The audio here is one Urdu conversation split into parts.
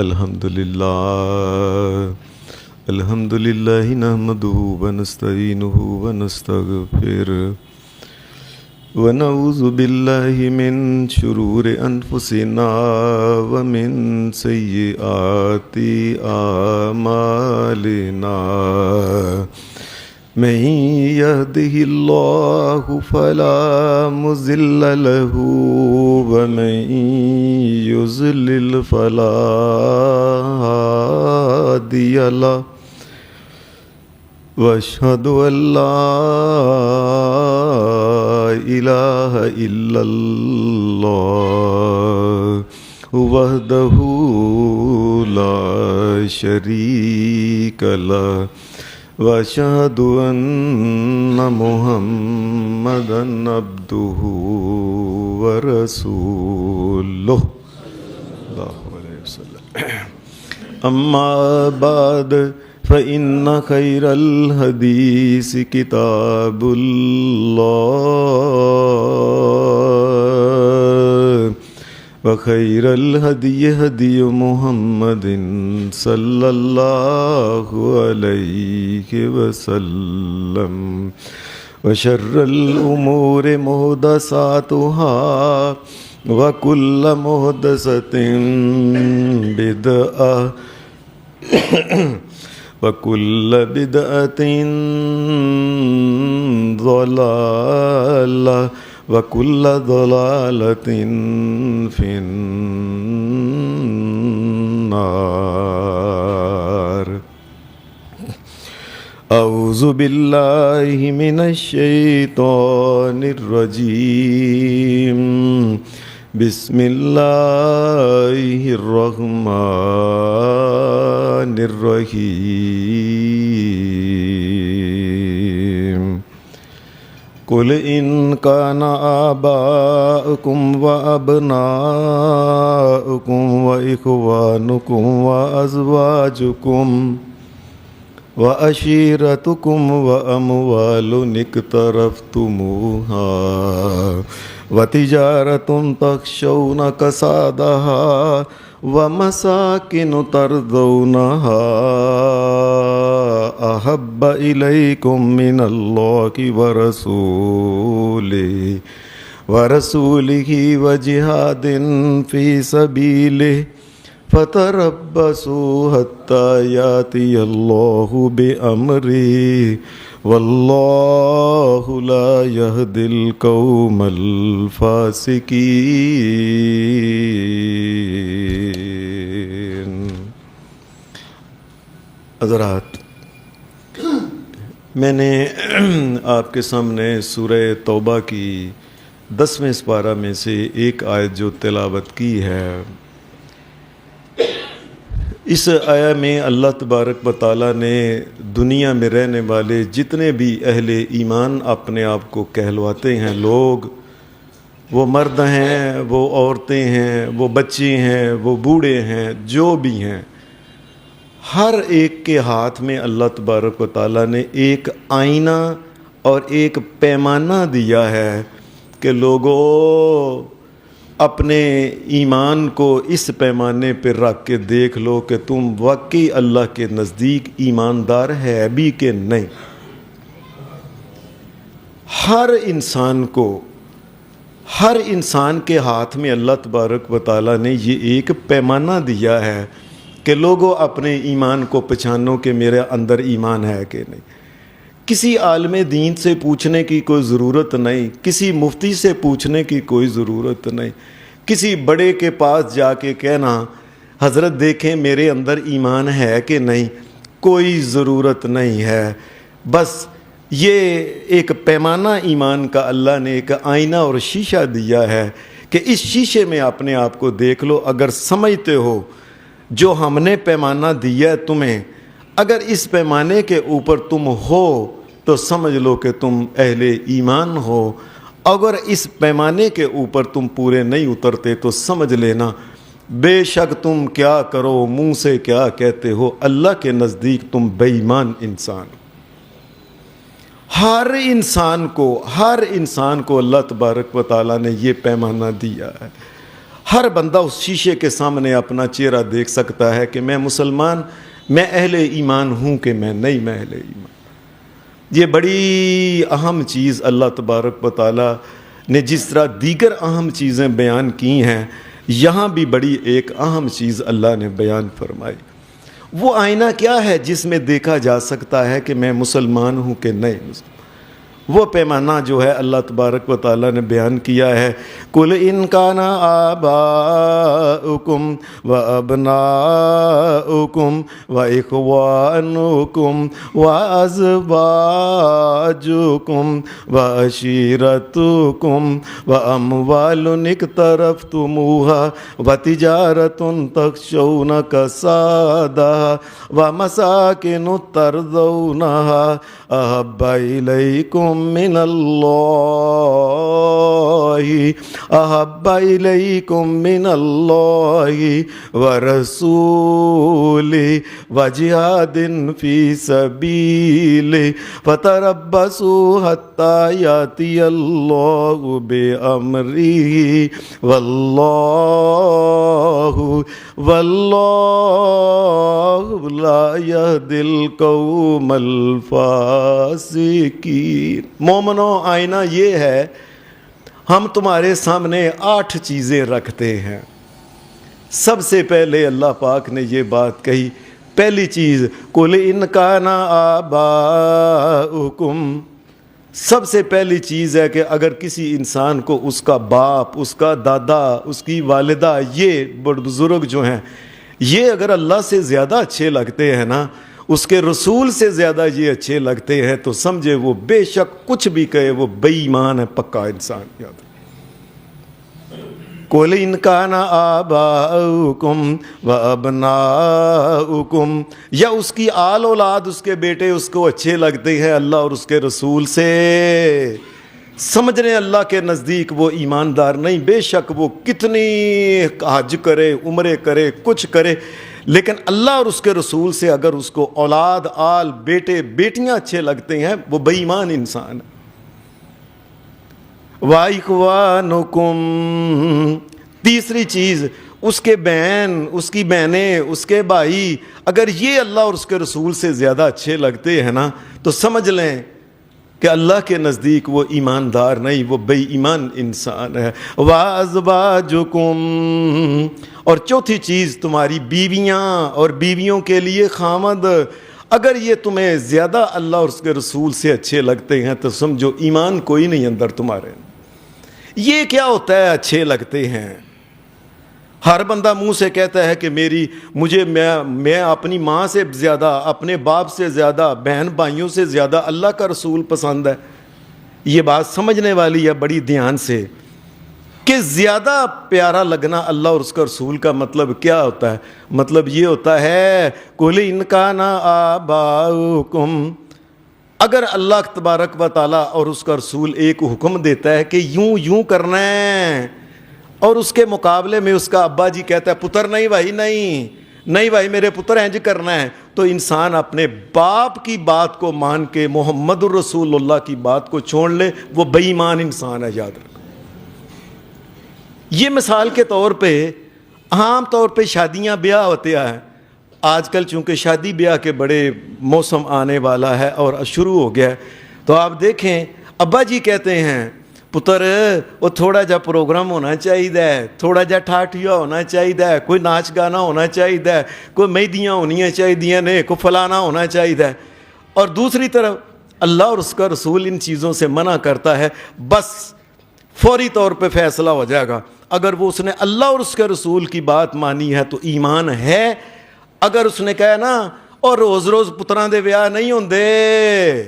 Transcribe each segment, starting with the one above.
الحمدللہ نحمدہ ونستعینہ ونستغفرہ ونعوذ باللہ من شرور انفسنا ومن سیئات اعمالنا من یہدہ اللہ فلا مضل لہ ومن یضلل فلا ہادی لہ واشہد ان لا الہ الا اللہ وحدہ لا شریک لہ واشہد ان محمدا عبدہ ورسولہ اللہ علیہ وسلم اما بعد فإن خير الحديث كتاب الله وخير الهدي هدي محمد صلى الله عليه وسلم وشر الأمور محدثاتها وكل محدثة بدعة وَكُلَّ بِدْعَةٍ ضَلَالَةٍ وَكُلَّ ضَلَالَةٍ فِي النَّارِ اعوذ باللہ من الشیطان الرجیم بسم اللہ الرحمن الرحیم قل ان کان آباؤکم وابناؤکم واخوانکم وازواجکم وعشیرتکم واموال اقترفتموها وتجارة تخشون كسادها ومساكن ترضونها أحب إليكم من الله ورسوله وجهاد في سبيله فتربصوا حتى يأتي الله بأمره واللہ لا یہدی القوم الفاسقین۔ حضرات، میں نے آپ کے سامنے سورہ توبہ کی 10ویں سپارہ میں سے ایک آیت جو تلاوت کی ہے، اس آیا میں اللہ تبارک و تعالیٰ نے دنیا میں رہنے والے جتنے بھی اہل ایمان اپنے آپ کو کہلواتے ہیں لوگ، وہ مرد ہیں، وہ عورتیں ہیں، وہ بچے ہیں، وہ بوڑھے ہیں، جو بھی ہیں، ہر ایک کے ہاتھ میں اللہ تبارک و تعالیٰ نے ایک آئینہ اور ایک پیمانہ دیا ہے کہ لوگوں اپنے ایمان کو اس پیمانے پہ رکھ کے دیکھ لو کہ تم واقعی اللہ کے نزدیک ایماندار ہے بھی کہ نہیں۔ ہر انسان کے ہاتھ میں اللہ تبارک و تعالیٰ نے یہ ایک پیمانہ دیا ہے کہ لوگوں اپنے ایمان کو پہچانو کہ میرے اندر ایمان ہے کہ نہیں۔ کسی عالم دین سے پوچھنے کی کوئی ضرورت نہیں، کسی مفتی سے پوچھنے کی کوئی ضرورت نہیں، کسی بڑے کے پاس جا کے کہنا حضرت دیکھیں میرے اندر ایمان ہے کہ نہیں، کوئی ضرورت نہیں ہے۔ بس یہ ایک پیمانہ ایمان کا اللہ نے ایک آئینہ اور شیشہ دیا ہے کہ اس شیشے میں اپنے آپ کو دیکھ لو، اگر سمجھتے ہو جو ہم نے پیمانہ دیا ہے تمہیں، اگر اس پیمانے کے اوپر تم ہو تو سمجھ لو کہ تم اہل ایمان ہو، اگر اس پیمانے کے اوپر تم پورے نہیں اترتے تو سمجھ لینا بے شک تم کیا کرو، منہ سے کیا کہتے ہو، اللہ کے نزدیک تم بے ایمان انسان۔ ہر انسان کو اللہ تبارک و تعالیٰ نے یہ پیمانہ دیا ہے۔ ہر بندہ اس شیشے کے سامنے اپنا چہرہ دیکھ سکتا ہے کہ میں مسلمان، میں اہل ایمان ہوں کہ میں نہیں میں اہل ایمان۔ یہ بڑی اہم چیز اللہ تبارک و تعالیٰ نے جس طرح دیگر اہم چیزیں بیان کی ہیں، یہاں بھی بڑی ایک اہم چیز اللہ نے بیان فرمائی۔ وہ آئینہ کیا ہے جس میں دیکھا جا سکتا ہے کہ میں مسلمان ہوں کہ نہیں مسلمان؟ وہ پیمانہ جو ہے اللہ تبارک و تعالیٰ نے بیان کیا ہے، قُلْ إِنْ كَانَ آبَاؤُكُمْ وَأَبْنَاؤُكُمْ وَإِخْوَانُكُمْ وَأَزْوَاجُكُمْ وَعَشِيرَتُكُمْ وَأَمْوَالٌ اقْتَرَفْتُمُوهَا وَتِجَارَةٌ تَخْشَوْنَ كَسَادَهَا وَمَسَاكِنُ تَرْضَوْنَهَا أَحَبَّ إِلَيْكُمْ من الله ورسوله وجهاد في سبيله فتربصوا حتى يأتي الله بأمره والله لا يهدي القوم الفاسقين۔ مومنو، آئینہ یہ ہے، ہم تمہارے سامنے 8 چیزیں رکھتے ہیں۔ سب سے پہلے اللہ پاک نے یہ بات کہی، پہلی چیز قُلْ إِنْ كَانَ آبَاؤُكُمْ، سب سے پہلی چیز ہے کہ اگر کسی انسان کو اس کا باپ، اس کا دادا، اس کی والدہ، یہ بڑے بزرگ جو ہیں، یہ اگر اللہ سے زیادہ اچھے لگتے ہیں نا، اس کے رسول سے زیادہ یہ اچھے لگتے ہیں، تو سمجھے وہ بے شک کچھ بھی کہے وہ بے ایمان ہے، پکا انسان۔ یاد قُلْ إِنْ كَانَ آبَاؤُكُمْ وَأَبْنَاؤُكُمْ، یا اس کی آل اولاد، اس کے بیٹے اس کو اچھے لگتے ہیں اللہ اور اس کے رسول سے، سمجھ رہے ہیں اللہ کے نزدیک وہ ایماندار نہیں، بے شک وہ کتنی حج کرے، عمرے کرے، کچھ کرے، لیکن اللہ اور اس کے رسول سے اگر اس کو اولاد، آل، بیٹے، بیٹیاں اچھے لگتے ہیں، وہ بے ایمان انسان ہے۔ وَإِخْوَانُكُمْ، تیسری چیز اس کے بہن، اس کی بہنیں، اس کے بھائی، اگر یہ اللہ اور اس کے رسول سے زیادہ اچھے لگتے ہیں نا، تو سمجھ لیں کہ اللہ کے نزدیک وہ ایماندار نہیں، وہ بے ایمان انسان ہے۔ وَأَزْوَاجُكُمْ، اور چوتھی چیز تمہاری بیویاں اور بیویوں کے لیے خامد، اگر یہ تمہیں زیادہ اللہ اور اس کے رسول سے اچھے لگتے ہیں تو سمجھو ایمان کوئی نہیں اندر تمہارے۔ یہ کیا ہوتا ہے اچھے لگتے ہیں؟ ہر بندہ منہ سے کہتا ہے کہ میں اپنی ماں سے زیادہ، اپنے باپ سے زیادہ، بہن بھائیوں سے زیادہ اللہ کا رسول پسند ہے۔ یہ بات سمجھنے والی ہے بڑی دھیان سے کہ زیادہ پیارا لگنا اللہ اور اس کا رسول کا مطلب کیا ہوتا ہے؟ مطلب یہ ہوتا ہے قُلْ إِنْ كَانَ آبَاؤُكُمْ، اگر اللہ تبارک و تعالیٰ اور اس کا رسول ایک حکم دیتا ہے کہ یوں کرنا ہے، اور اس کے مقابلے میں اس کا ابا جی کہتا ہے پتر نہیں بھائی، نہیں بھائی میرے پتر انج کرنا ہے، تو انسان اپنے باپ کی بات کو مان کے محمد الرسول اللہ کی بات کو چھوڑ لے، وہ بے ایمان انسان ہے۔ یاد رکھو، یہ مثال کے طور پہ عام طور پہ شادیاں بیاہ ہوتے ہیں آج کل، چونکہ شادی بیاہ کے بڑے موسم آنے والا ہے اور شروع ہو گیا ہے، تو آپ دیکھیں ابا جی کہتے ہیں پتر وہ تھوڑا جا پروگرام ہونا چاہیے، تھوڑا جا ٹھاٹھیا ہونا چاہیے، کوئی ناچ گانا ہونا چاہیے، کوئی مہندیاں ہونی چاہیے نے، کوئی فلانا ہونا چاہیے، اور دوسری طرف اللہ اور اس کا رسول ان چیزوں سے منع کرتا ہے، بس فوری طور پہ فیصلہ ہو جائے گا۔ اگر وہ اس نے اللہ اور اس کے رسول کی بات مانی ہے تو ایمان ہے، اگر اس نے کہا نا اور روز روز پتران دے ویاہ نہیں ہوندے،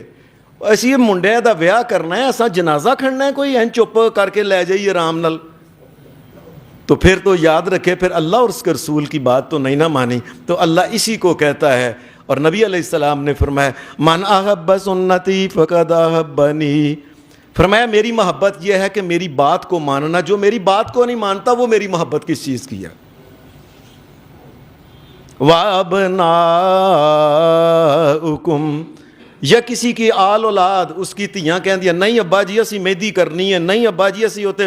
اسی منڈے دا ویاہ کرنا ہے، ایسا جنازہ کھڑنا ہے کوئی این چپ کر کے لے جائیے آرام نال، تو پھر تو یاد رکھے پھر اللہ اور اس کے رسول کی بات تو نہیں نہ مانی۔ تو اللہ اسی کو کہتا ہے، اور نبی علیہ السلام نے فرمایا من احب سنتی فقد احبنی، فرمایا میری محبت یہ ہے کہ میری بات کو ماننا، جو میری بات کو نہیں مانتا وہ میری محبت کس چیز کی ہے۔ وَأَبْنَاؤُكُمْ، یا کسی کی آل اولاد اس کی ਧੀਆਂ ਕਹਿੰਦੀਆਂ ਨਹੀਂ ਅੱਬਾ ਜੀ ਅਸੀਂ ਮਹਿੰਦੀ ਕਰਨੀ ਹੈ, ਨਹੀਂ ਅੱਬਾ ਜੀ ਅਸੀਂ ਉੱਤੇ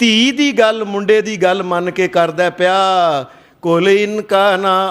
ਧੀ ਦੀ ਗੱਲ ਮੁੰਡੇ ਦੀ ਗੱਲ ਮੰਨ ਕੇ ਕਰਦਾ ਪਿਆ। ਕੁਲ ਇਨ ਕਾਨਾ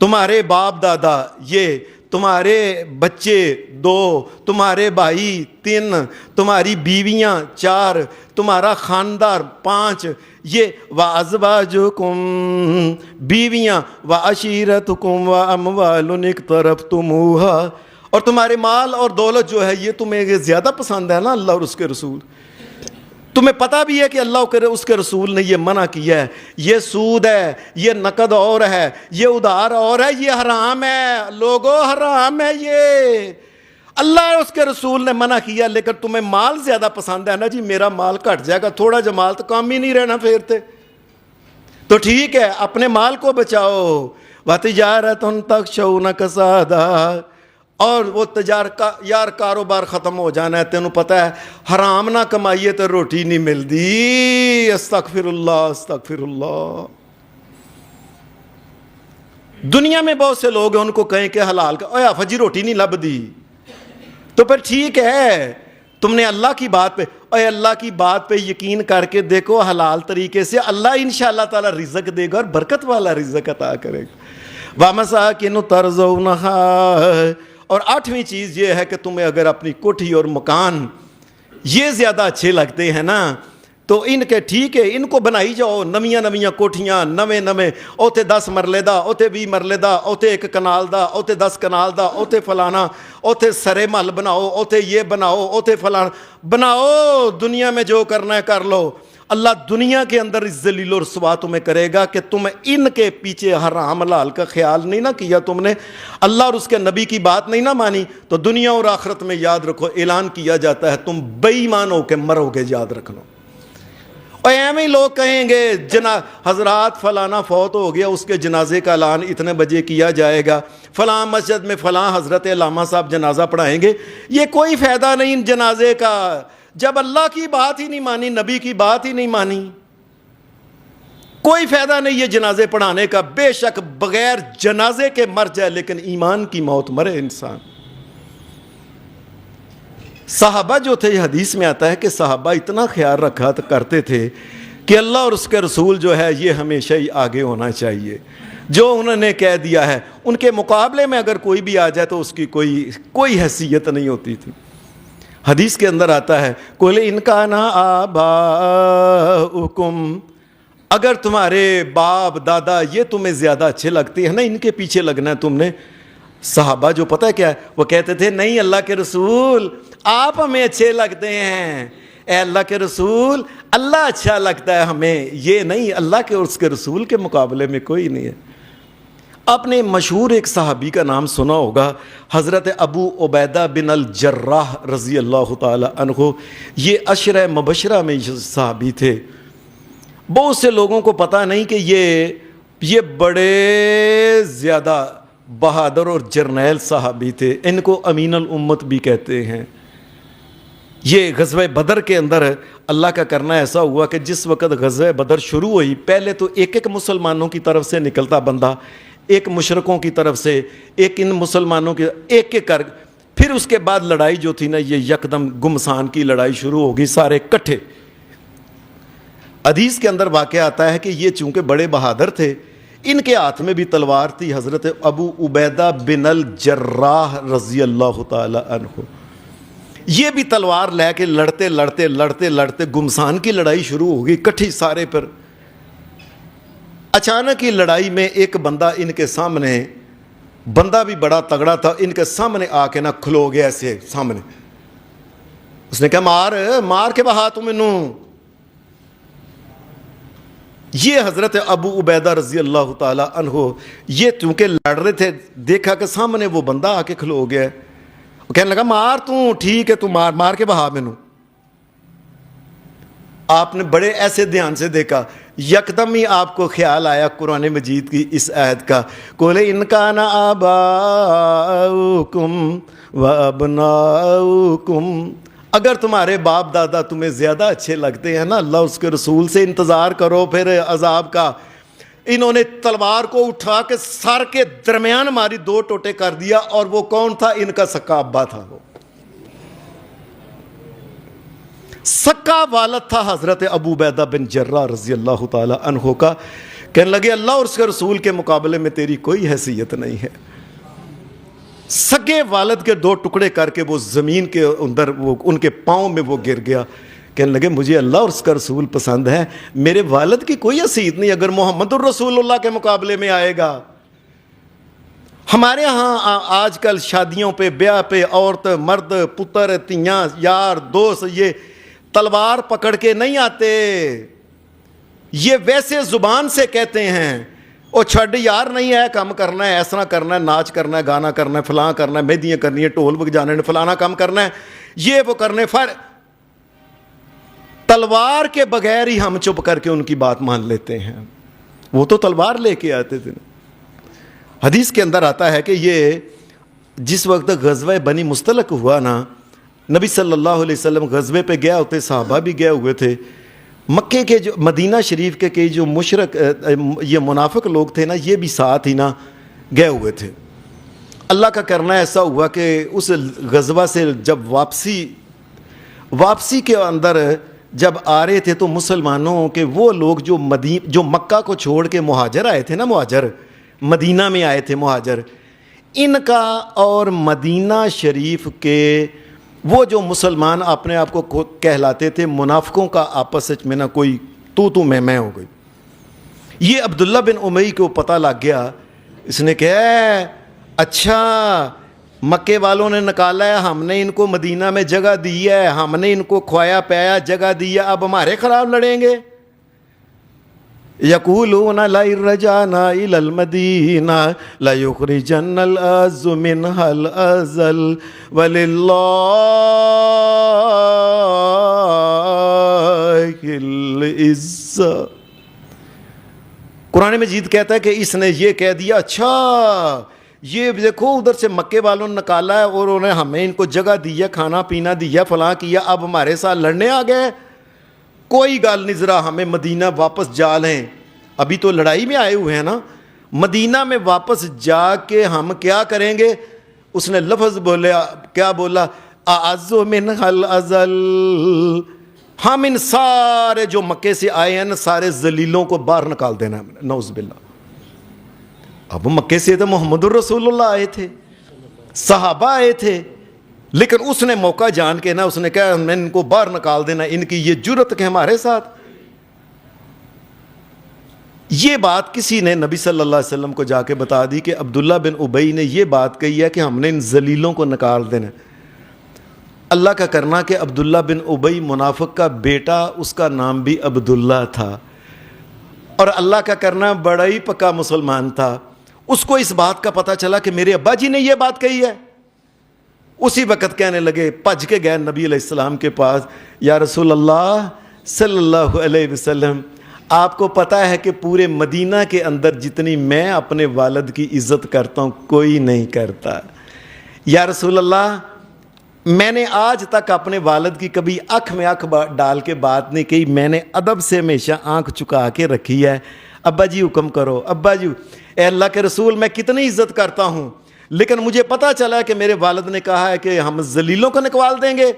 تمہارے باپ دادا یہ، تمہارے بچے 2، تمہارے بھائی 3، تمہاری بیویاں 4، تمہارا خاندان 5، یہ وَأَزْوَاجُكُمْ بیویاں، وَعَشِيرَتُكُمْ وَأَمْوَالٌ اقْتَرَفْتُمُوهَا، اور تمہارے مال اور دولت جو ہے یہ تمہیں زیادہ پسند ہے نا اللہ اور اس کے رسول، تمہیں پتہ بھی ہے کہ اللہ اور اس کے رسول نے یہ منع کیا ہے، یہ سود ہے، یہ نقد اور ہے، یہ ادھار اور ہے، یہ حرام ہے، لوگو حرام ہے، یہ اللہ اور اس کے رسول نے منع کیا، لیکن تمہیں مال زیادہ پسند ہے نا جی، میرا مال کٹ جائے گا، تھوڑا جو مال تو کام ہی نہیں رہنا پھیرتے، تو ٹھیک ہے اپنے مال کو بچاؤ، وَتِجَارَةٌ تَخْشَوْنَ كَسَادَهَا، اور وہ یار کاروبار ختم ہو جانا ہے، تینوں پتہ ہے حرام نہ کمائیے تو روٹی نہیں ملتی، استغفر اللہ استغفر اللہ۔ دنیا میں بہت سے لوگ ہیں، ان کو کہیں کہ حلال کا، اوہ فجی روٹی نہیں لب دی، تو پھر ٹھیک ہے تم نے اللہ کی بات پہ، اوہ اللہ کی بات پہ یقین کر کے دیکھو، حلال طریقے سے اللہ انشاءاللہ تعالی رزق دے گا اور برکت والا رزق عطا کرے گا۔ وَمَسَاكِنُ تَرْضَوْنَهَا، اور 8ویں چیز یہ ہے کہ تمہیں اگر اپنی کوٹھی اور مکان یہ زیادہ اچھے لگتے ہیں نا تو ان کے ٹھیک ہے ان کو بنائی جاؤ، نویاں کوٹھیاں، نویں اوتے 10 مرلے دا، اوتے 20 مرلے دا، اوتے 1 کنال دا، اوتے 10 کنال دا، اوتے فلانا، اوتے سرے محل بناؤ، اوتے یہ بناؤ، اوتے فلانا بناؤ، دنیا میں جو کرنا ہے کر لو، اللہ دنیا کے اندر اس ذلیل و رسوا تمہیں کرے گا کہ تم ان کے پیچھے حرام حلال کا خیال نہیں نہ کیا، تم نے اللہ اور اس کے نبی کی بات نہیں نہ مانی، تو دنیا اور آخرت میں یاد رکھو اعلان کیا جاتا ہے تم بے ایمان ہو کے مرو گے، یاد رکھنا۔ اور ایویں لوگ کہیں گے حضرات فلانا فوت ہو گیا، اس کے جنازے کا اعلان اتنے بجے کیا جائے گا، فلاں مسجد میں فلاں حضرت علامہ صاحب جنازہ پڑھائیں گے، یہ کوئی فائدہ نہیں ان جنازے کا، جب اللہ کی بات ہی نہیں مانی، نبی کی بات ہی نہیں مانی، کوئی فائدہ نہیں یہ جنازے پڑھانے کا، بے شک بغیر جنازے کے مر جائے لیکن ایمان کی موت مرے انسان۔ صحابہ جو تھے، حدیث میں آتا ہے کہ صحابہ اتنا خیال رکھا کرتے تھے کہ اللہ اور اس کے رسول جو ہے یہ ہمیشہ ہی آگے ہونا چاہیے، جو انہوں نے کہہ دیا ہے ان کے مقابلے میں اگر کوئی بھی آ جائے تو اس کی کوئی حیثیت نہیں ہوتی تھی۔ حدیث کے اندر آتا ہے قُلْ إِنْ كَانَ آبَاؤُكُمْ، اگر تمہارے باپ دادا یہ تمہیں زیادہ اچھے لگتے ہیں نا، ان کے پیچھے لگنا ہے تم نے۔ صحابہ جو پتہ ہے کیا ہے، وہ کہتے تھے نہیں اللہ کے رسول آپ ہمیں اچھے لگتے ہیں، اے اللہ کے رسول اللہ اچھا لگتا ہے ہمیں، یہ نہیں، اللہ کے اور اس کے رسول کے مقابلے میں کوئی نہیں ہے۔ آپ نے مشہور ایک صحابی کا نام سنا ہوگا، حضرت ابو عبیدہ بن الجراح رضی اللہ تعالی عنہ، یہ عشرہ مبشرہ میں صحابی تھے۔ بہت سے لوگوں کو پتہ نہیں کہ یہ بڑے زیادہ بہادر اور جرنیل صحابی تھے، ان کو امین الامت بھی کہتے ہیں۔ یہ غزوہ بدر کے اندر اللہ کا کرنا ایسا ہوا کہ جس وقت غزوہ بدر شروع ہوئی، پہلے تو ایک مسلمانوں کی طرف سے نکلتا بندہ، ایک مشرکوں کی طرف سے، ایک ان مسلمانوں کی، ایک کر، پھر اس کے بعد لڑائی جو تھی نا یہ یکدم گمسان کی لڑائی شروع ہوگی، سارے کٹھے۔ حدیث کے اندر واقعہ آتا ہے کہ یہ چونکہ بڑے بہادر تھے، ان کے ہاتھ میں بھی تلوار تھی، حضرت ابو عبیدہ بن الجراح رضی اللہ تعالی عنہ، یہ بھی تلوار لے کے لڑتے گمسان کی لڑائی شروع ہوگی، کٹھی سارے پر۔ اچانک ہی لڑائی میں ایک بندہ ان کے سامنے، بندہ بھی بڑا تگڑا تھا، ان کے سامنے آ کے نہ کھلو گیا ایسے سامنے، اس نے کہا مار کے بہا تم انہوں۔ یہ حضرت ابو عبیدہ رضی اللہ تعالی عنہ یہ چونکہ لڑ رہے تھے، دیکھا کہ سامنے وہ بندہ آ کے کھلو گیا، وہ کہنے لگا مار تو ٹھیک ہے تو مار کے بہا مینوں۔ آپ نے بڑے ایسے دھیان سے دیکھا، یکدم ہی آپ کو خیال آیا قرآن مجید کی اس آیت کا، قُلْ إِنْ كَانَ آبَاؤُكُمْ وَأَبْنَاؤُكُمْ، اگر تمہارے باپ دادا تمہیں زیادہ اچھے لگتے ہیں نا، اللہ اس کے رسول سے انتظار کرو پھر عذاب کا۔ انہوں نے تلوار کو اٹھا کے سر کے درمیان ماری، 2 ٹوٹے کر دیا، اور وہ کون تھا؟ ان کا سکا ابا تھا، وہ سکا والد تھا حضرت ابو عبیدہ بن جراح رضی اللہ تعالی عنہ کا، کہنے لگے اللہ اور اس کے رسول کے مقابلے میں تیری کوئی حیثیت نہیں ہے. سگے والد کے 2 ٹکڑے کر کے وہ زمین کے اندر وہ ان کے پاؤں میں وہ گر گیا. کہنے لگے مجھے اللہ اور اس کا رسول پسند ہے, میرے والد کی کوئی حیثیت نہیں اگر محمد الرسول اللہ کے مقابلے میں آئے گا. ہمارے ہاں آج کل شادیوں پہ, بیاہ پہ عورت مرد پتر تیاں یار دوست یہ تلوار پکڑ کے نہیں آتے, یہ ویسے زبان سے کہتے ہیں او چھڈ یار نہیں ہے کام کرنا ہے, ایسا کرنا ہے, ناچ کرنا ہے, گانا کرنا ہے, فلاں کرنا ہے, مہندیاں کرنی ہے, ٹول بجانے نے, فلانا کام کرنا ہے, یہ وہ کرنے تلوار کے بغیر ہی ہم چپ کر کے ان کی بات مان لیتے ہیں. وہ تو تلوار لے کے آتے تھے. حدیث کے اندر آتا ہے کہ یہ جس وقت غزوہ بنی مستلق ہوا نا, نبی صلی اللہ علیہ وسلم غزوے پہ گیا ہوتے, صحابہ بھی گئے ہوئے تھے. مکے کے جو مدینہ شریف کے جو مشرک یہ منافق لوگ تھے نا, یہ بھی ساتھ ہی نا گئے ہوئے تھے. اللہ کا کرنا ایسا ہوا کہ اس غزوہ سے جب واپسی کے اندر جب آ رہے تھے تو مسلمانوں کے وہ لوگ جو مکہ کو چھوڑ کے مہاجر آئے تھے نا, مہاجر مدینہ میں آئے تھے مہاجر, ان کا اور مدینہ شریف کے وہ جو مسلمان اپنے آپ کو کہلاتے تھے منافقوں کا آپس میں نہ کوئی تو میں ہو گئی. یہ عبداللہ بن امی کو پتہ لگ گیا. اس نے کہا اچھا مکے والوں نے نکالا ہے, ہم نے ان کو مدینہ میں جگہ دی ہے, ہم نے ان کو کھوایا پایا جگہ دی ہے, اب ہمارے خلاف لڑیں گے. یقولون لئن رجعنا الی المدینہ لیخرجن الاعز منها الاذل وللہ العزہ. قرآن مجید کہتا ہے کہ اس نے یہ کہہ دیا اچھا یہ دیکھو ادھر سے مکے والوں نے نکالا ہے اور انہوں نے ہمیں ان کو جگہ دی ہے, کھانا پینا دیا, فلاں کیا, اب ہمارے ساتھ لڑنے آ گئے. کوئی گل نہیں, ذرا ہمیں مدینہ واپس جا لیں, ابھی تو لڑائی میں آئے ہوئے ہیں نا, مدینہ میں واپس جا کے ہم کیا کریں گے. اس نے لفظ بولیا, کیا بولا, اعز منها الاذل, ہم ان سارے جو مکے سے آئے ہیں نا سارے ذلیلوں کو باہر نکال دینا. نعوذ باللہ. اب مکے سے تو محمد الرسول اللہ آئے تھے, صحابہ آئے تھے, لیکن اس نے موقع جان کے نا اس نے کہا میں ان کو باہر نکال دینا, ان کی یہ جرت کہ ہمارے ساتھ. یہ بات کسی نے نبی صلی اللہ علیہ وسلم کو جا کے بتا دی کہ عبداللہ بن ابی نے یہ بات کہی ہے کہ ہم نے ان ذلیلوں کو نکال دینا. اللہ کا کرنا کہ عبداللہ بن ابی منافق کا بیٹا, اس کا نام بھی عبداللہ تھا, اور اللہ کا کرنا بڑا ہی پکا مسلمان تھا. اس کو اس بات کا پتہ چلا کہ میرے ابا جی نے یہ بات کہی ہے. اسی وقت کہنے لگے, بھج کے گئے نبی علیہ السلام کے پاس, یا رسول اللہ صلی اللہ علیہ وسلم, آپ کو پتہ ہے کہ پورے مدینہ کے اندر جتنی میں اپنے والد کی عزت کرتا ہوں کوئی نہیں کرتا. یا رسول اللہ میں نے آج تک اپنے والد کی کبھی آنکھ میں آنکھ ڈال کے بات نہیں کہی, میں نے ادب سے ہمیشہ آنکھ چکا کے رکھی ہے. ابا جی حکم کرو. ابا جی, اے اللہ کے رسول میں کتنی عزت کرتا ہوں, لیکن مجھے پتہ چلا کہ میرے والد نے کہا ہے کہ ہم ذلیلوں کو نکال دیں گے.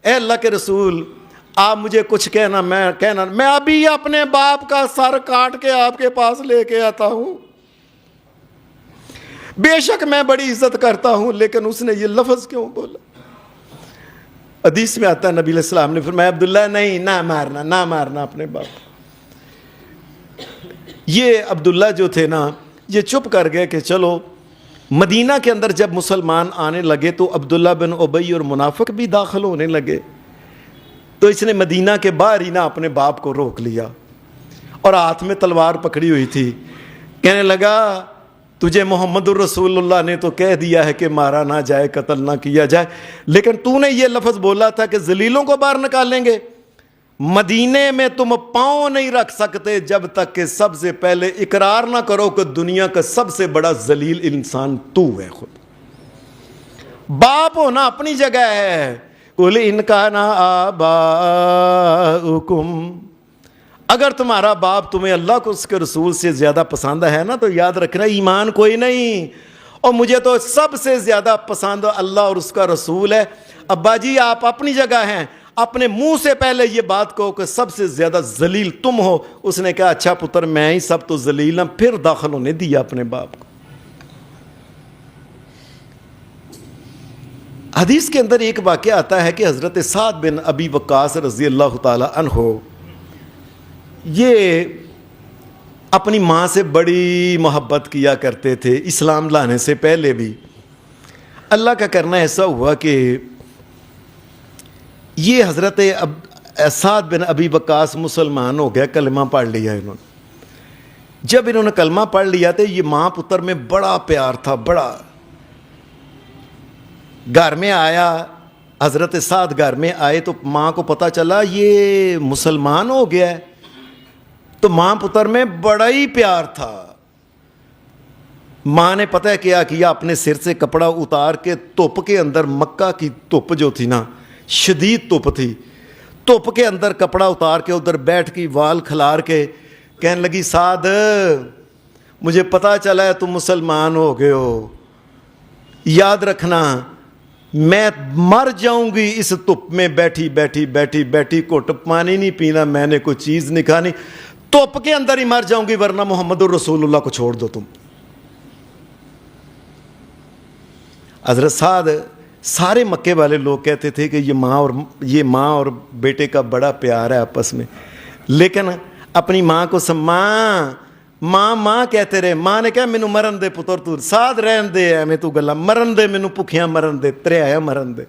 اے اللہ کے رسول آپ مجھے کچھ کہنا, میں ابھی اپنے باپ کا سر کاٹ کے آپ کے پاس لے کے آتا ہوں. بے شک میں بڑی عزت کرتا ہوں, لیکن اس نے یہ لفظ کیوں بولا. حدیث میں آتا ہے نبی علیہ السلام نے فرمایا عبداللہ نہیں, نہ مارنا اپنے باپ. یہ عبداللہ جو تھے نا یہ چپ کر گئے کہ چلو. مدینہ کے اندر جب مسلمان آنے لگے تو عبداللہ بن ابی اور منافق بھی داخل ہونے لگے, تو اس نے مدینہ کے باہر ہی نا اپنے باپ کو روک لیا اور ہاتھ میں تلوار پکڑی ہوئی تھی. کہنے لگا تجھے محمد الرسول اللہ نے تو کہہ دیا ہے کہ مارا نہ جائے, قتل نہ کیا جائے, لیکن تو نے یہ لفظ بولا تھا کہ ذلیلوں کو باہر نکالیں گے. مدینے میں تم پاؤں نہیں رکھ سکتے جب تک کہ سب سے پہلے اقرار نہ کرو کہ دنیا کا سب سے بڑا ذلیل انسان تو ہے. خود باپ ہونا اپنی جگہ ہے. قُلْ إِنْ كَانَ آبَاؤُكُمْ, اگر تمہارا باپ تمہیں اللہ کو اس کے رسول سے زیادہ پسند ہے نا تو یاد رکھنا ایمان کوئی نہیں, اور مجھے تو سب سے زیادہ پسند اللہ اور اس کا رسول ہے. ابا جی آپ اپنی جگہ ہیں, اپنے منہ سے پہلے یہ بات کہو کہ سب سے زیادہ ذلیل تم ہو. اس نے کہا اچھا پتر میں ہی سب تو ذلیل ہوں. پھر داخل ہونے دیا اپنے باپ کو. حدیث کے اندر ایک واقعہ آتا ہے کہ حضرت سعد بن ابی وقاص رضی اللہ تعالی عنہ یہ اپنی ماں سے بڑی محبت کیا کرتے تھے اسلام لانے سے پہلے بھی. اللہ کا کرنا ایسا ہوا کہ یہ حضرت سعد بن ابی وقاص مسلمان ہو گیا, کلمہ پڑھ لیا انہوں نے. جب انہوں نے کلمہ پڑھ لیا تو یہ ماں پتر میں بڑا پیار تھا, بڑا. گھر میں آیا حضرت سعد, گھر میں آئے تو ماں کو پتہ چلا یہ مسلمان ہو گیا ہے. تو ماں پتر میں بڑا ہی پیار تھا. ماں نے پتہ کیا کیا, اپنے سر سے کپڑا اتار کے دھوپ کے اندر, مکہ کی دھوپ جو تھی نا شدید دھوپ تھی, دھوپ کے اندر کپڑا اتار کے ادھر بیٹھ کے وال کھلار کے کہنے لگی سعد مجھے پتہ چلا ہے تم مسلمان ہو گئے ہو, یاد رکھنا میں مر جاؤں گی اس دھوپ میں بیٹھی بیٹھی بیٹھی بیٹھی, گھٹ پانی نہیں پینا میں نے, کوئی چیز نہیں کھانی, دھوپ کے اندر ہی مر جاؤں گی, ورنہ محمد الرسول اللہ کو چھوڑ دو تم. حضرت سعد, سارے مکے والے لوگ کہتے تھے کہ یہ ماں اور بیٹے کا بڑا پیار ہے آپس میں, لیکن اپنی ماں کو ماں ماں کہتے رہے. ماں نے کہا مینوں مرن دے پتر, تو سعد رہن دے ایویں تو گلا, مرن دے مینوں بھکھیاں مرن دے, تریا مرن دے.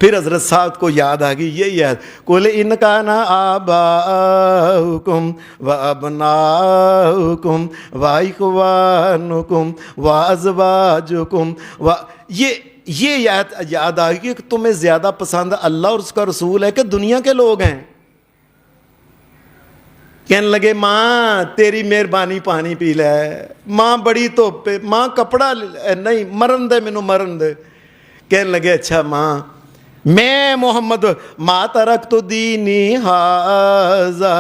پھر حضرت سعد کو یاد آ گئی یہی یاد, قل ان کان آباؤکم وابناؤکم واخوانکم وازواجکم, یہ یاد آ گئی کہ تمہیں زیادہ پسند اللہ اور اس کا رسول ہے کہ دنیا کے لوگ ہیں. کہنے لگے ماں تیری مہربانی پانی پی لے, ماں بڑی دھوپ پہ, ماں کپڑا نہیں, مرن دے مینوں مرن دے. کہنے لگے اچھا ماں میں محمد ما ترکت دینی ھذا,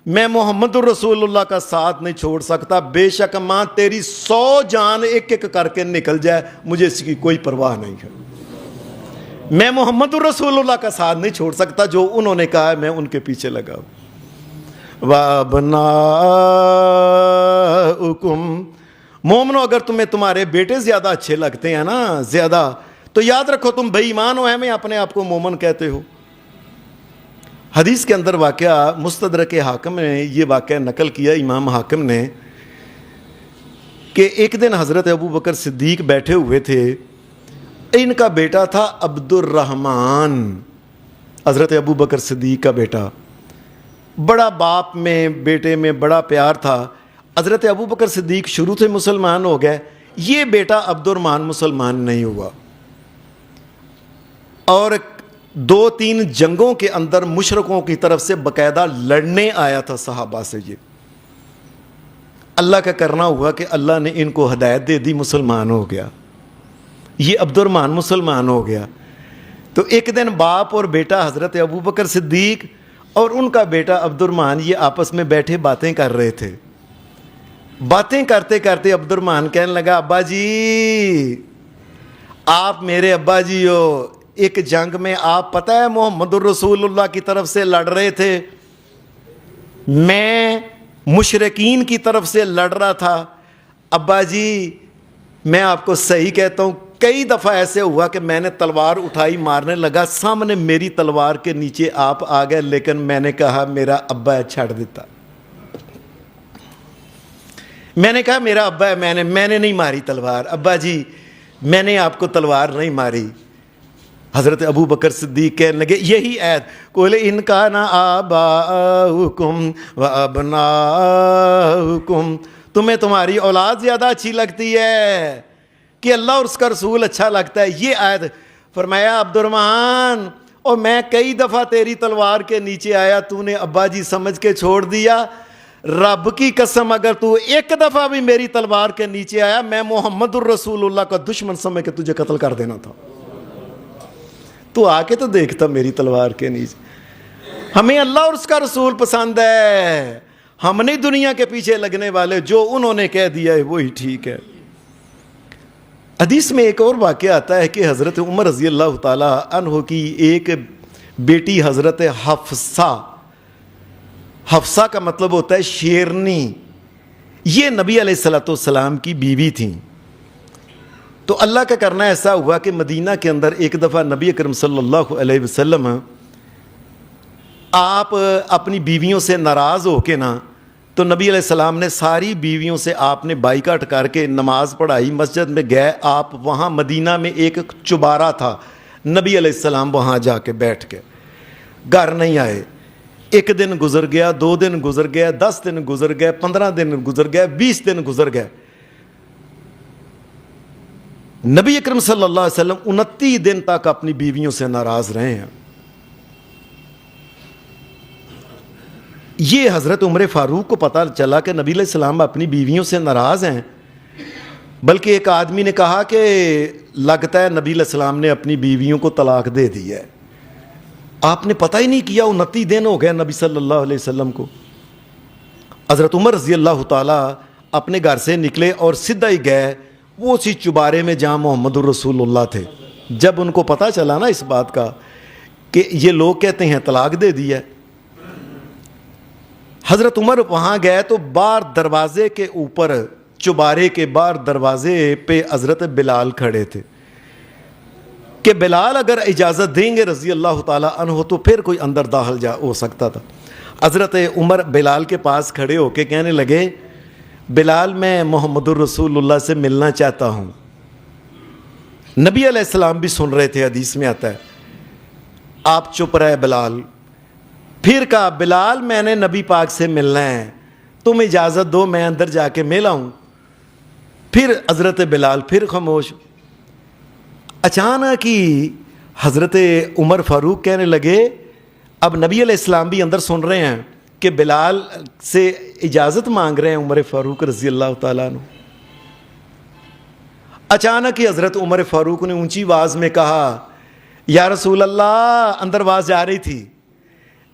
میں محمد الرسول اللہ کا ساتھ نہیں چھوڑ سکتا. بے شک ماں تیری 100 جان ایک ایک کر کے نکل جائے, مجھے اس کی کوئی پرواہ نہیں ہے. میں محمد الرسول اللہ کا ساتھ نہیں چھوڑ سکتا, جو انہوں نے کہا ہے میں ان کے پیچھے لگا. وَأَبْنَاؤُكُمْ, مومنو اگر تمہیں تمہارے بیٹے زیادہ اچھے لگتے ہیں نا زیادہ, تو یاد رکھو تم بے ایمان ہو, میں اپنے آپ کو مومن کہتے ہو. حدیث کے اندر واقعہ مستدرک حاکم نے یہ واقعہ نقل کیا, امام حاکم نے, کہ ایک دن حضرت ابو بکر صدیق بیٹھے ہوئے تھے, ان کا بیٹا تھا عبد الرحمن, حضرت ابو بکر صدیق کا بیٹا, بڑا باپ میں بیٹے میں بڑا پیار تھا. حضرت ابو بکر صدیق شروع سے مسلمان ہو گئے, یہ بیٹا عبد الرحمن مسلمان نہیں ہوا, اور 2-3 جنگوں کے اندر مشرکوں کی طرف سے باقاعدہ لڑنے آیا تھا صحابہ سے. یہ اللہ کا کرنا ہوا کہ اللہ نے ان کو ہدایت دے دی, مسلمان ہو گیا, یہ عبد الرحمن مسلمان ہو گیا. تو ایک دن باپ اور بیٹا حضرت ابو بکر صدیق اور ان کا بیٹا عبد الرحمن یہ آپس میں بیٹھے باتیں کر رہے تھے. باتیں کرتے کرتے عبد الرحمن کہنے لگا ابا جی آپ میرے ابا جی ہو, ایک جنگ میں آپ پتہ ہے محمد الرسول اللہ کی طرف سے لڑ رہے تھے, میں مشرکین کی طرف سے لڑ رہا تھا. ابا جی میں آپ کو صحیح کہتا ہوں, کئی دفعہ ایسے ہوا کہ میں نے تلوار اٹھائی مارنے لگا, سامنے میری تلوار کے نیچے آپ آ گئے, لیکن میں نے کہا میرا ابا ہے چھڑ دیتا. میں نے کہا میرا ابا ہے, میں نے نہیں ماری تلوار, ابا جی میں نے آپ کو تلوار نہیں ماری. حضرت ابو بکر صدیق کہنے لگے یہی عید, قل ان کان آباؤکم وابناؤکم, تمہیں تمہاری اولاد زیادہ اچھی لگتی ہے کہ اللہ اور اس کا رسول اچھا لگتا ہے. یہ آیت فرمایا عبد الرحمن اور میں کئی دفعہ تیری تلوار کے نیچے آیا, تو نے ابا جی سمجھ کے چھوڑ دیا. رب کی قسم اگر تو ایک دفعہ بھی میری تلوار کے نیچے آیا, میں محمد الرسول اللہ کا دشمن سمجھ کے تجھے قتل کر دینا تھا. تو آ کے تو دیکھتا میری تلوار کے نیچے. ہمیں اللہ اور اس کا رسول پسند ہے, ہم نہیں دنیا کے پیچھے لگنے والے, جو انہوں نے کہہ دیا ہے وہی ٹھیک ہے. حدیث میں ایک اور واقعہ آتا ہے کہ حضرت عمر رضی اللہ تعالی عنہ کی ایک بیٹی حضرت حفصہ کا مطلب ہوتا ہے شیرنی، یہ نبی علیہ الصلوۃ والسلام کی بیوی تھیں۔ تو اللہ کا کرنا ایسا ہوا کہ مدینہ کے اندر ایک دفعہ نبی اکرم صلی اللہ علیہ وسلم آپ اپنی بیویوں سے ناراض ہو کے نا، تو نبی علیہ السلام نے ساری بیویوں سے آپ نے بائیکاٹ کر کے نماز پڑھائی، مسجد میں گئے آپ، وہاں مدینہ میں ایک چبارہ تھا، نبی علیہ السلام وہاں جا کے بیٹھ کے گھر نہیں آئے۔ ایک دن گزر گیا، 2 دن گزر گیا، 10 دن گزر گئے، 15 دن گزر گئے، 20 دن گزر گئے۔ نبی اکرم صلی اللہ علیہ وسلم 29 دن تک اپنی بیویوں سے ناراض رہے ہیں۔ یہ حضرت عمر فاروق کو پتہ چلا کہ نبی علیہ السلام اپنی بیویوں سے ناراض ہیں، بلکہ ایک آدمی نے کہا کہ لگتا ہے نبی علیہ السلام نے اپنی بیویوں کو طلاق دے دی ہے۔ آپ نے پتہ ہی نہیں کیا، 29 دن ہو گئے نبی صلی اللہ علیہ وسلم کو۔ حضرت عمر رضی اللہ تعالیٰ اپنے گھر سے نکلے اور سیدھا ہی گئے وہ اسی چبارے میں جہاں محمد الرسول اللہ تھے۔ جب ان کو پتہ چلا نا اس بات کا کہ یہ لوگ کہتے ہیں طلاق دے دی ہے، حضرت عمر وہاں گئے تو باہر دروازے کے اوپر، چبارے کے باہر دروازے پہ حضرت بلال کھڑے تھے کہ بلال اگر اجازت دیں گے رضی اللہ تعالیٰ عنہ تو پھر کوئی اندر داخل ہو سکتا تھا۔ حضرت عمر بلال کے پاس کھڑے ہو کے کہنے لگے، بلال میں محمد الرسول اللہ سے ملنا چاہتا ہوں۔ نبی علیہ السلام بھی سن رہے تھے، حدیث میں آتا ہے۔ آپ چپ رہے بلال، پھر کہا بلال میں نے نبی پاک سے ملنا ہے، تم اجازت دو میں اندر جا کے مل آؤں۔ پھر حضرت بلال پھر خاموش۔ اچانک ہی حضرت عمر فاروق کہنے لگے، اب نبی علیہ السلام بھی اندر سن رہے ہیں کہ بلال سے اجازت مانگ رہے ہیں عمر فاروق رضی اللہ تعالیٰ عنہ۔ اچانک ہی حضرت عمر فاروق نے اونچی آواز میں کہا، یا رسول اللہ، اندر آواز جا رہی تھی،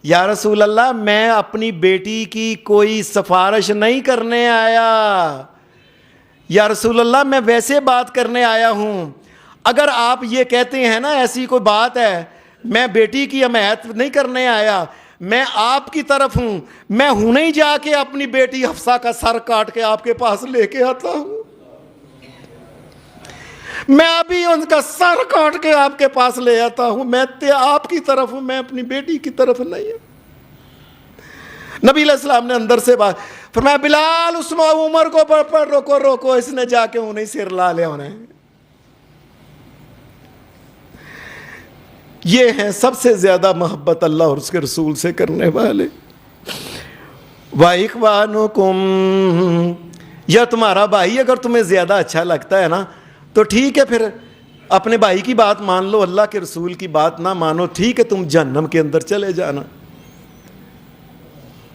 یا رسول اللہ میں اپنی بیٹی کی کوئی سفارش نہیں کرنے آیا، یا رسول اللہ میں ویسے بات کرنے آیا ہوں، اگر آپ یہ کہتے ہیں نا ایسی کوئی بات ہے، میں بیٹی کی حمایت نہیں کرنے آیا، میں آپ کی طرف ہوں، میں ہی جا کے اپنی بیٹی حفصہ کا سر کاٹ کے آپ کے پاس لے کے آتا ہوں، میں ابھی ان کا سر کاٹ کے آپ کے پاس لے آتا ہوں، میں آپ کی طرف ہوں، میں اپنی بیٹی کی طرف نہیں ہوں۔ نبی علیہ السلام نے اندر سے بات فرمایا، بلال اس عمر کو پر روکو روکو، اس نے جا کے انہیں سر لا لیا انہیں۔ یہ ہیں سب سے زیادہ محبت اللہ اور اس کے رسول سے کرنے والے۔ وَإِخْوَانُكُمْ، یا تمہارا بھائی اگر تمہیں زیادہ اچھا لگتا ہے نا تو ٹھیک ہے، پھر اپنے بھائی کی بات مان لو، اللہ کے رسول کی بات نہ مانو، ٹھیک ہے، تم جہنم کے اندر چلے جانا۔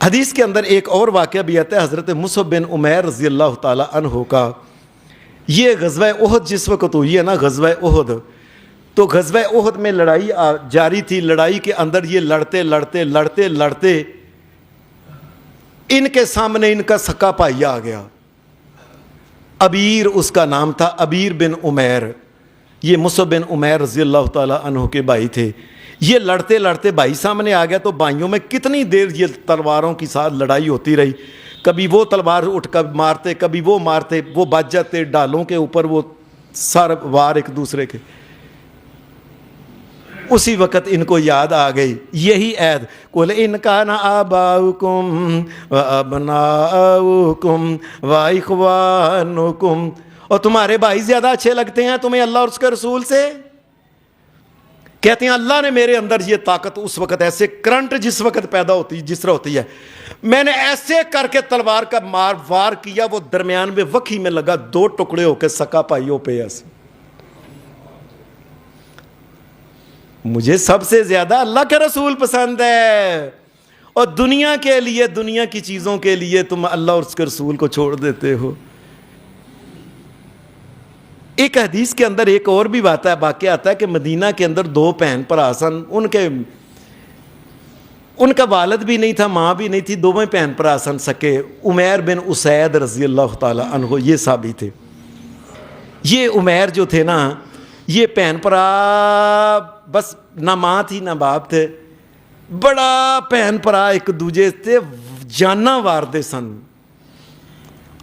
حدیث کے اندر ایک اور واقعہ بھی آتا ہے حضرت مصعب بن عمیر رضی اللہ تعالی عنہ کا۔ یہ غزوہ احد جس وقت ہوئی ہے نا، غزوہ احد، تو غزوہ احد میں لڑائی جاری تھی۔ لڑائی کے اندر یہ لڑتے لڑتے لڑتے لڑتے ان کے سامنے ان کا سکا بھائی آ گیا، ابیر اس کا نام تھا، ابیر بن عمیر۔ یہ مصعب بن عمیر رضی اللہ تعالی عنہ کے بھائی تھے۔ یہ لڑتے لڑتے بھائی سامنے آ گیا، تو بھائیوں میں کتنی دیر یہ تلواروں کی ساتھ لڑائی ہوتی رہی، کبھی وہ تلوار اٹھ کر مارتے، کبھی وہ مارتے، وہ بچ جاتے ڈالوں کے اوپر، وہ سر وار ایک دوسرے کے۔ اسی وقت ان کو یاد آ گئی یہی عہد، قُلْ إِنْ كَانَ آبَاؤُكُمْ وَأَبْنَاؤُكُمْ وَإِخْوَانُكُمْ، اور تمہارے بھائی زیادہ اچھے لگتے ہیں تمہیں اللہ اور اس کے رسول سے؟ کہتے ہیں اللہ نے میرے اندر یہ طاقت اس وقت، ایسے کرنٹ جس وقت پیدا ہوتی جس طرح ہوتی ہے، میں نے ایسے کر کے تلوار کا وار کیا، وہ درمیان میں وکھی میں لگا، 2 ٹکڑے ہو کے سکا پائیوں پہ ایسے۔ مجھے سب سے زیادہ اللہ کے رسول پسند ہے، اور دنیا کے لیے، دنیا کی چیزوں کے لیے تم اللہ اور اس کے رسول کو چھوڑ دیتے ہو۔ ایک حدیث کے اندر ایک اور بھی واقعہ آتا ہے کہ مدینہ کے اندر 2 بہن بھرا سن، ان کا والد بھی نہیں تھا، ماں بھی نہیں تھی، 2 بہن بھرا سن سکے، عمیر بن اسید رضی اللہ تعالی عنہ یہ صحابی تھے۔ یہ عمیر جو تھے نا، یہ بہن بھرا بس نہ ماں تھی نہ باپ تھے، ਬੜਾ ਭੈਣ ਭਰਾ ਇੱਕ ਦੂਜੇ ਤੇ ਜਾਨਾਂ ਵਾਰਦੇ ਸਨ।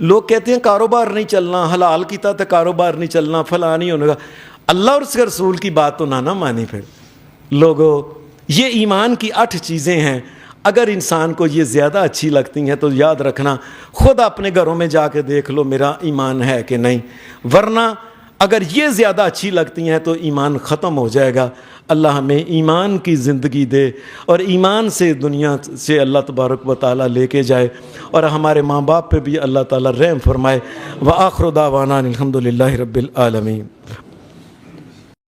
لوگ کہتے ہیں کاروبار نہیں چلنا، حلال کیتا تو کاروبار نہیں چلنا، فلاں نہیں ہونے گا۔ اللہ اور اس کے رسول کی بات تو نہ مانی۔ پھر لوگوں، یہ ایمان کی 8 چیزیں ہیں، اگر انسان کو یہ زیادہ اچھی لگتی ہیں تو یاد رکھنا خود اپنے گھروں میں جا کے دیکھ لو میرا ایمان ہے کہ نہیں، ورنہ اگر یہ زیادہ اچھی لگتی ہیں تو ایمان ختم ہو جائے گا۔ اللہ ہمیں ایمان کی زندگی دے اور ایمان سے دنیا سے اللہ تبارک و تعالیٰ لے کے جائے، اور ہمارے ماں باپ پہ بھی اللہ تعالیٰ رحم فرمائے۔ وآخر دعوانا الحمد للہ رب العالمین۔